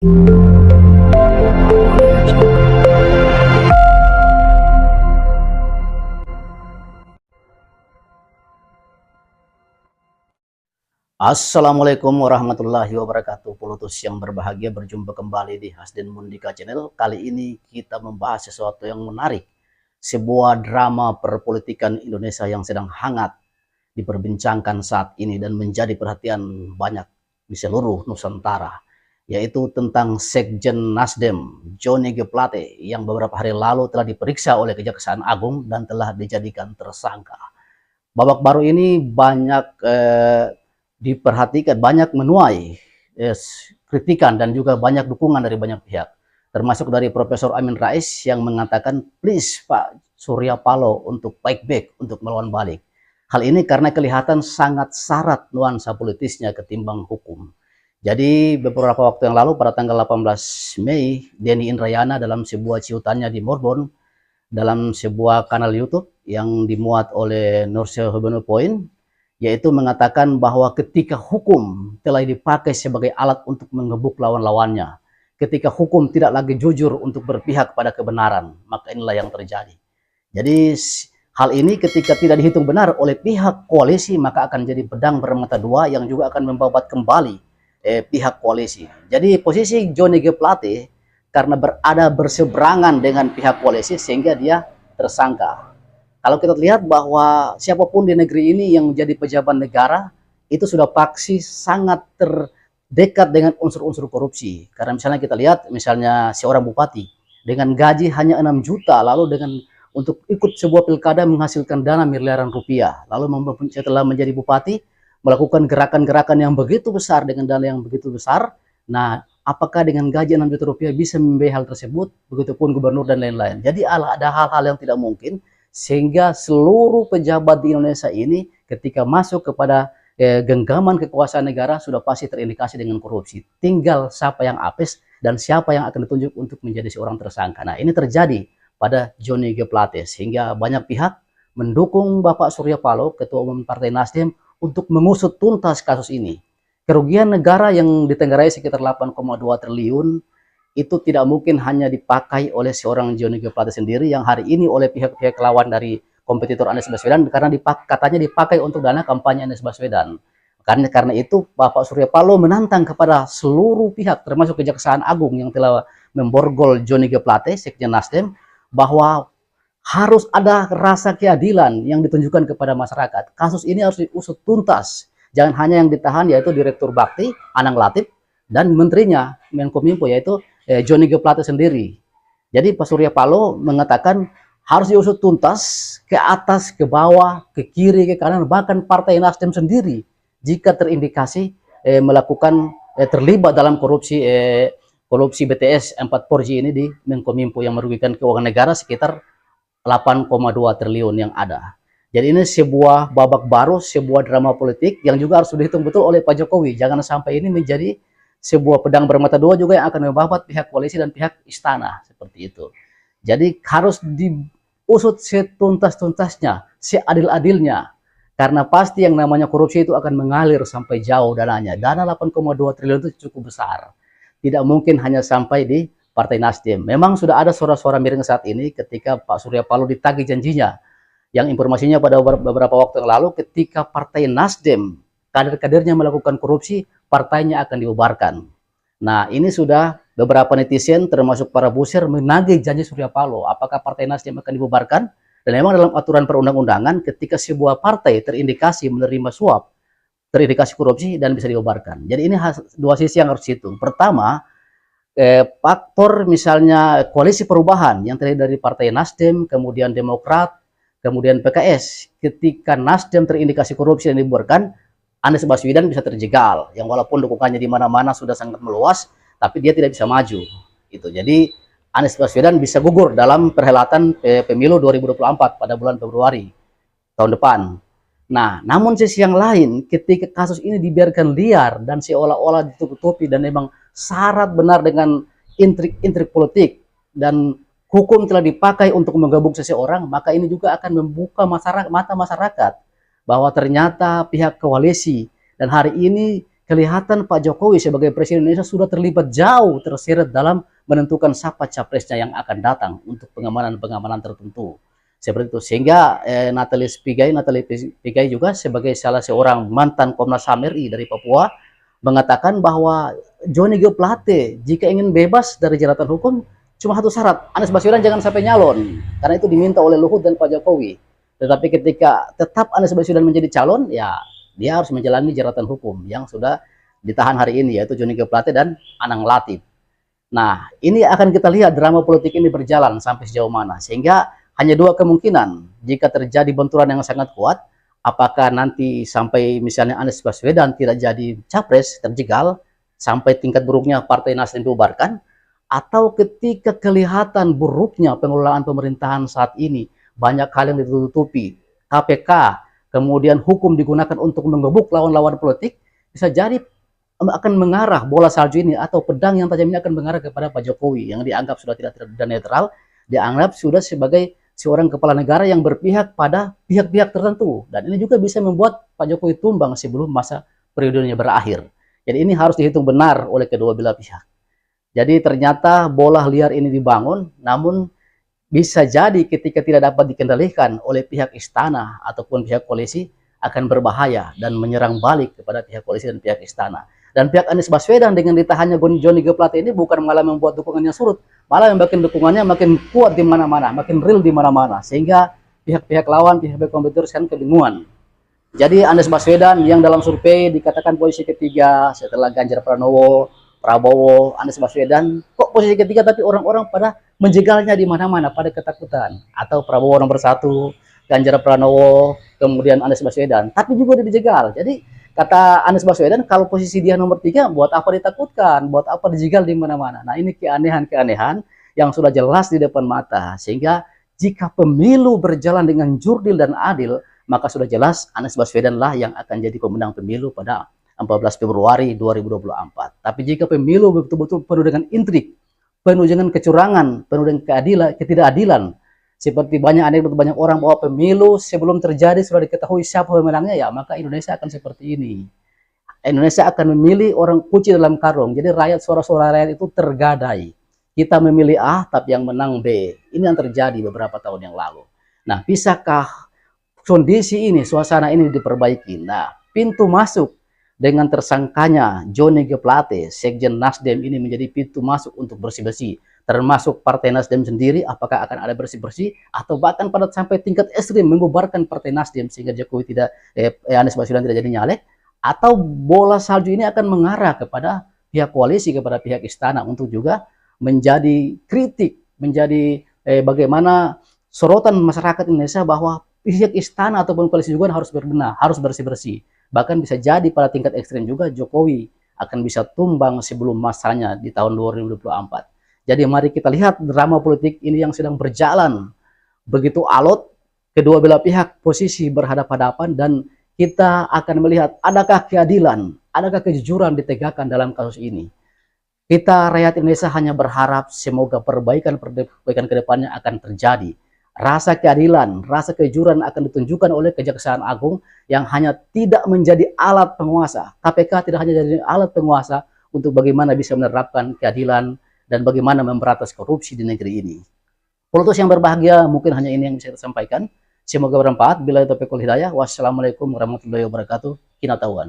Assalamualaikum warahmatullahi wabarakatuh. Pelutus yang berbahagia, berjumpa kembali di Hasden Mundika Channel. Kali ini kita membahas sesuatu yang menarik, sebuah drama perpolitikan Indonesia yang sedang hangat diperbincangkan saat ini dan menjadi perhatian banyak di seluruh Nusantara, yaitu tentang Sekjen Nasdem Johnny G. Plate yang beberapa hari lalu telah diperiksa oleh Kejaksaan Agung dan telah dijadikan tersangka. Babak baru ini banyak diperhatikan, banyak menuai kritikan dan juga banyak dukungan dari banyak pihak, termasuk dari Profesor Amin Rais yang mengatakan please Pak Surya Paloh untuk fight back, untuk melawan balik. Hal ini karena kelihatan sangat syarat nuansa politisnya ketimbang hukum. Jadi beberapa waktu yang lalu pada tanggal 18 Mei, Denny Indrayana dalam sebuah ciutannya di Morbon dalam sebuah kanal YouTube yang dimuat oleh Nurse Hubenu Point, yaitu mengatakan bahwa ketika hukum telah dipakai sebagai alat untuk mengebuk lawan-lawannya, ketika hukum tidak lagi jujur untuk berpihak pada kebenaran, maka inilah yang terjadi. Jadi hal ini ketika tidak dihitung benar oleh pihak koalisi, maka akan jadi pedang bermata dua yang juga akan membabat kembali pihak koalisi. Jadi posisi Johnny G. Plate karena berada berseberangan dengan pihak koalisi sehingga dia tersangka. Kalau kita lihat bahwa siapapun di negeri ini yang menjadi pejabat negara itu sudah pasti sangat terdekat dengan unsur-unsur korupsi. Karena misalnya kita lihat misalnya seorang bupati dengan gaji hanya 6 juta lalu dengan untuk ikut sebuah pilkada menghasilkan dana miliaran rupiah. Lalu setelah menjadi bupati melakukan gerakan-gerakan yang begitu besar dengan dana yang begitu besar. Nah, apakah dengan gaji 6 juta rupiah bisa membiayai hal tersebut? Begitupun gubernur dan lain-lain. Jadi ada hal-hal yang tidak mungkin sehingga seluruh pejabat di Indonesia ini ketika masuk kepada genggaman kekuasaan negara sudah pasti terindikasi dengan korupsi. Tinggal siapa yang apes dan siapa yang akan ditunjuk untuk menjadi seorang tersangka. Nah, ini terjadi pada Johnny G. Plate sehingga banyak pihak mendukung Bapak Surya Paloh, Ketua Umum Partai Nasdem, untuk mengusut tuntas kasus ini. Kerugian negara yang ditenggarai sekitar 8,2 triliun itu tidak mungkin hanya dipakai oleh seorang Johnny G. Plate sendiri yang hari ini oleh pihak-pihak lawan dari kompetitor Anies Baswedan karena katanya dipakai untuk dana kampanye Anies Baswedan. Karena itu Bapak Surya Paloh menantang kepada seluruh pihak termasuk Kejaksaan Agung yang telah memborgol Johnny G. Plate, Sekjen Nasdem, bahwa harus ada rasa keadilan yang ditunjukkan kepada masyarakat. Kasus ini harus diusut tuntas. Jangan hanya yang ditahan yaitu Direktur Bakti, Anang Latif, dan menterinya, Menkominfo yaitu Johnny G. Plate sendiri. Jadi Pak Surya Paloh mengatakan harus diusut tuntas ke atas, ke bawah, ke kiri, ke kanan, bahkan Partai Nasdem sendiri jika terindikasi melakukan terlibat dalam korupsi BTS 4G ini di Menkominfo yang merugikan keuangan negara sekitar 8,2 triliun yang ada. Jadi ini sebuah babak baru, sebuah drama politik yang juga harus dihitung betul oleh Pak Jokowi. Jangan sampai ini menjadi sebuah pedang bermata dua juga yang akan membabat pihak koalisi dan pihak istana seperti itu. Jadi harus diusut setuntas-tuntasnya, seadil-adilnya. Karena pasti yang namanya korupsi itu akan mengalir sampai jauh dananya. Dana 8,2 triliun itu cukup besar. Tidak mungkin hanya sampai di Partai Nasdem. Memang sudah ada suara-suara miring saat ini ketika Pak Surya Paloh ditagih janjinya. Yang informasinya pada beberapa waktu yang lalu ketika Partai Nasdem kader-kadernya melakukan korupsi, partainya akan dibubarkan. Nah, ini sudah beberapa netizen termasuk para busir menagih janji Surya Paloh. Apakah Partai Nasdem akan dibubarkan? Dan memang dalam aturan perundang-undangan ketika sebuah partai terindikasi menerima suap, terindikasi korupsi dan bisa dibubarkan. Jadi ini dua sisi yang harus dihitung. Pertama, faktor misalnya koalisi perubahan yang terdiri dari Partai Nasdem, kemudian Demokrat, kemudian PKS. Ketika Nasdem terindikasi korupsi dan dibubarkan, Anies Baswedan bisa terjegal, yang walaupun dukungannya di mana-mana sudah sangat meluas, tapi dia tidak bisa maju. Itu. Jadi Anies Baswedan bisa gugur dalam perhelatan pemilu 2024 pada bulan Februari tahun depan. Nah, namun sisi yang lain, ketika kasus ini dibiarkan liar dan seolah-olah ditutup-tutupi dan memang syarat benar dengan intrik-intrik politik dan hukum telah dipakai untuk menggabung seseorang, maka ini juga akan membuka mata masyarakat bahwa ternyata pihak koalisi dan hari ini kelihatan Pak Jokowi sebagai Presiden Indonesia sudah terlibat jauh terseret dalam menentukan siapa capresnya yang akan datang untuk pengamanan-pengamanan tertentu. Seperti itu. Sehingga Nathalie Pigai juga sebagai salah seorang mantan Komnas HAM RI dari Papua mengatakan bahwa Johnny G. Plate jika ingin bebas dari jeratan hukum cuma satu syarat, Anies Baswedan jangan sampai nyalon, karena itu diminta oleh Luhut dan Pak Jokowi. Tetapi ketika tetap Anies Baswedan menjadi calon, ya dia harus menjalani jeratan hukum yang sudah ditahan hari ini, yaitu Johnny G. Plate dan Anang Latif. Nah, ini akan kita lihat drama politik ini berjalan sampai sejauh mana, sehingga hanya dua kemungkinan jika terjadi benturan yang sangat kuat, apakah nanti sampai misalnya Anies Baswedan tidak jadi capres, terjegal, sampai tingkat buruknya Partai Nasdem dibubarkan, atau ketika kelihatan buruknya pengelolaan pemerintahan saat ini, banyak hal yang ditutupi, KPK, kemudian hukum digunakan untuk mengebuk lawan-lawan politik, bisa jadi akan mengarah bola salju ini atau pedang yang tajam ini akan mengarah kepada Pak Jokowi yang dianggap sudah tidak netral, dianggap sudah sebagai seorang kepala negara yang berpihak pada pihak-pihak tertentu, dan ini juga bisa membuat Pak Jokowi tumbang sebelum masa periodenya berakhir. Jadi ini harus dihitung benar oleh kedua belah pihak. Jadi ternyata bola liar ini dibangun, namun bisa jadi ketika tidak dapat dikendalikan oleh pihak istana ataupun pihak koalisi akan berbahaya dan menyerang balik kepada pihak koalisi dan pihak istana. Dan pihak Anies Baswedan dengan ditahannya Johnny G. Plate ini bukan malah membuat dukungannya surut, malah makin dukungannya makin kuat di mana-mana, makin real di mana-mana, sehingga pihak-pihak lawan, pihak-pihak kompetitor sekarang kebingungan. Jadi Anies Baswedan yang dalam survei dikatakan posisi ketiga setelah Ganjar Pranowo, Prabowo, Anies Baswedan, kok posisi ketiga tapi orang-orang pada menjegalnya di mana-mana, pada ketakutan. Atau Prabowo nomor 1, Ganjar Pranowo, kemudian Anies Baswedan, tapi juga dia dijegal. Jadi kata Anies Baswedan, kalau posisi dia nomor 3, buat apa ditakutkan, buat apa dijegal di mana-mana. Nah ini keanehan-keanehan yang sudah jelas di depan mata, sehingga jika pemilu berjalan dengan jurdil dan adil, maka sudah jelas Anies Baswedan lah yang akan jadi pemenang pemilu pada 14 Februari 2024. Tapi jika pemilu betul-betul penuh dengan intrik, penuh dengan kecurangan, penuh dengan ketidakadilan, seperti banyak orang bahwa pemilu sebelum terjadi sudah diketahui siapa pemenangnya, ya maka Indonesia akan seperti ini. Indonesia akan memilih orang kuci dalam karung. Jadi suara-suara rakyat itu tergadai. Kita memilih A, tapi yang menang B. Ini yang terjadi beberapa tahun yang lalu. Nah, bisakah kondisi ini, suasana ini diperbaiki? Nah, pintu masuk dengan tersangkanya Johnny G. Plate, Sekjen Nasdem ini menjadi pintu masuk untuk bersih-bersih. Termasuk Partai Nasdem sendiri, apakah akan ada bersih-bersih, atau bahkan pada sampai tingkat ekstrim membubarkan Partai Nasdem sehingga Jokowi Anies Baswedan tidak jadi nyalek, atau bola salju ini akan mengarah kepada pihak koalisi, kepada pihak istana untuk juga menjadi kritik, menjadi bagaimana sorotan masyarakat Indonesia bahwa pihak istana ataupun koalisi juga harus berbenah, harus bersih-bersih. Bahkan bisa jadi pada tingkat ekstrim juga Jokowi akan bisa tumbang sebelum masanya di tahun 2024. Jadi mari kita lihat drama politik ini yang sedang berjalan begitu alot, kedua belah pihak posisi berhadapan-hadapan, dan kita akan melihat adakah keadilan, adakah kejujuran ditegakkan dalam kasus ini. Kita rakyat Indonesia hanya berharap semoga perbaikan ke depannya akan terjadi. Rasa keadilan, rasa kejujuran akan ditunjukkan oleh Kejaksaan Agung yang hanya tidak menjadi alat penguasa. KPK tidak hanya jadi alat penguasa untuk bagaimana bisa menerapkan keadilan dan bagaimana memberantas korupsi di negeri ini. Politus yang berbahagia, mungkin hanya ini yang bisa saya sampaikan. Semoga bermanfaat. Bila taufiq wal hidayah. Wassalamualaikum warahmatullahi wabarakatuh. Kinatauan.